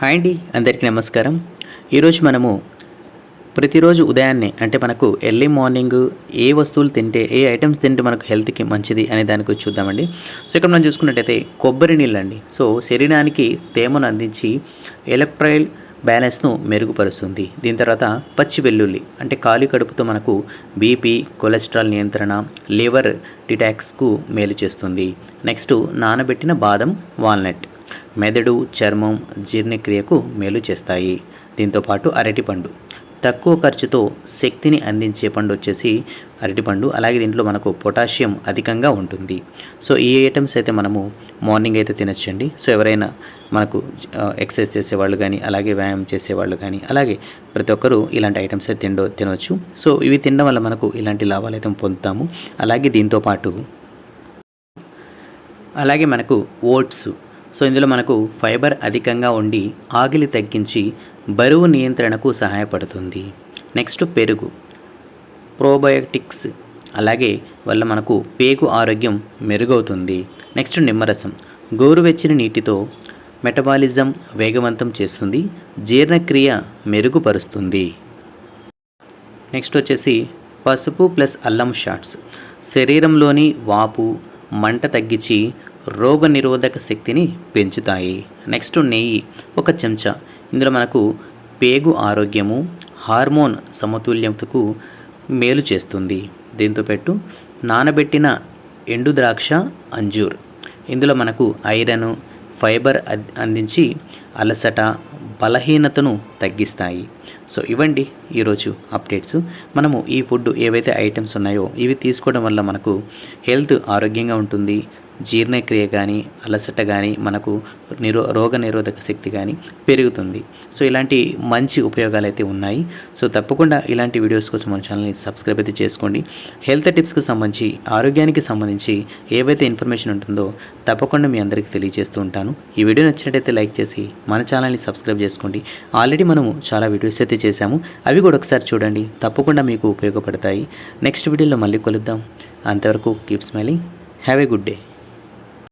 Hi అండి, అందరికీ నమస్కారం. ఈరోజు మనము ప్రతిరోజు ఉదయాన్నే అంటే మనకు ఎర్లీ మార్నింగ్ ఏ వస్తువులు తింటే, ఏ ఐటమ్స్ తింటే మనకు హెల్త్కి మంచిది అనే దాని గురించి చూద్దామండి. సో ఇక్కడ మనం చూసుకున్నట్టయితే కొబ్బరి నీళ్ళండి. సో శరీరానికి తేమను అందించి ఎలక్ట్రైల్ బ్యాలెన్స్ను మెరుగుపరుస్తుంది. దీని తర్వాత పచ్చి వెల్లుల్లి అంటే ఖాళీ కడుపుతో మనకు బీపీ, కొలెస్ట్రాల్ నియంత్రణ, లివర్ డిటాక్స్కు మేలు చేస్తుంది. నెక్స్ట్ నానబెట్టిన బాదం, వాల్నట్ మెదడు, చర్మం, జీర్ణక్రియకు మేలు చేస్తాయి. దీంతోపాటు అరటిపండు తక్కువ ఖర్చుతో శక్తిని అందించే పండు వచ్చేసి అరటిపండు. అలాగే దీంట్లో మనకు పొటాషియం అధికంగా ఉంటుంది. సో ఈ ఐటమ్స్ అయితే మనము మార్నింగ్ అయితే తినొచ్చండి. సో ఎవరైనా మనకు ఎక్సర్సైజ్ చేసేవాళ్ళు కానీ, అలాగే వ్యాయామం చేసేవాళ్ళు కానీ, అలాగే ప్రతి ఒక్కరూ ఇలాంటి ఐటమ్స్ అయితే తినవచ్చు. సో ఇవి తినడం వల్ల మనకు ఇలాంటి లాభాలు అయితే పొందుతాము. అలాగే మనకు ఓట్స్. సో ఇందులో మనకు ఫైబర్ అధికంగా ఉండి ఆకలి తగ్గించి బరువు నియంత్రణకు సహాయపడుతుంది. నెక్స్ట్ పెరుగు, ప్రోబయోటిక్స్ అలాగే వల్ల మనకు పేగు ఆరోగ్యం మెరుగవుతుంది. నెక్స్ట్ నిమ్మరసం గోరువెచ్చని నీటితో మెటబాలిజం వేగవంతం చేస్తుంది, జీర్ణక్రియ మెరుగుపరుస్తుంది. నెక్స్ట్ వచ్చేసి పసుపు ప్లస్ అల్లం షాట్స్ శరీరంలోని వాపు, మంట తగ్గించి రోగనిరోధక శక్తిని పెంచుతాయి. నెక్స్ట్ నెయ్యి ఒక చెంచా. ఇందులో మనకు పేగు ఆరోగ్యము, హార్మోన్ సమతుల్యతకు మేలు చేస్తుంది. దీంతో పెట్టు నానబెట్టిన ఎండు ద్రాక్ష, అంజూర్. ఇందులో మనకు ఐరన్, ఫైబర్ అందించి అలసట, బలహీనతను తగ్గిస్తాయి. సో ఇవ్వండి ఈరోజు అప్డేట్స్. మనము ఈ ఫుడ్ ఏవైతే ఐటమ్స్ ఉన్నాయో ఇవి తీసుకోవడం వల్ల మనకు హెల్త్ ఆరోగ్యంగా ఉంటుంది. జీర్ణక్రియ కానీ, అలసట కానీ, మనకు రోగ నిరోధక శక్తి కానీ పెరుగుతుంది. సో ఇలాంటి మంచి ఉపయోగాలు అయితే ఉన్నాయి. సో తప్పకుండా ఇలాంటి వీడియోస్ కోసం మన ఛానల్ని సబ్స్క్రైబ్ అయితే చేసుకోండి. హెల్త్ టిప్స్కి సంబంధించి, ఆరోగ్యానికి సంబంధించి ఏవైతే ఇన్ఫర్మేషన్ ఉంటుందో తప్పకుండా మీ అందరికీ తెలియజేస్తూ ఉంటాను. ఈ వీడియో నచ్చినట్టయితే లైక్ చేసి మన ఛానల్ని సబ్స్క్రైబ్ చేసుకోండి. ఆల్రెడీ మనము చాలా వీడియోస్ అయితే చేశాము, అవి కూడా ఒకసారి చూడండి, తప్పకుండా మీకు ఉపయోగపడతాయి. నెక్స్ట్ వీడియోలో మళ్ళీ కలుద్దాం. అంతవరకు keep smiling. Have a good day.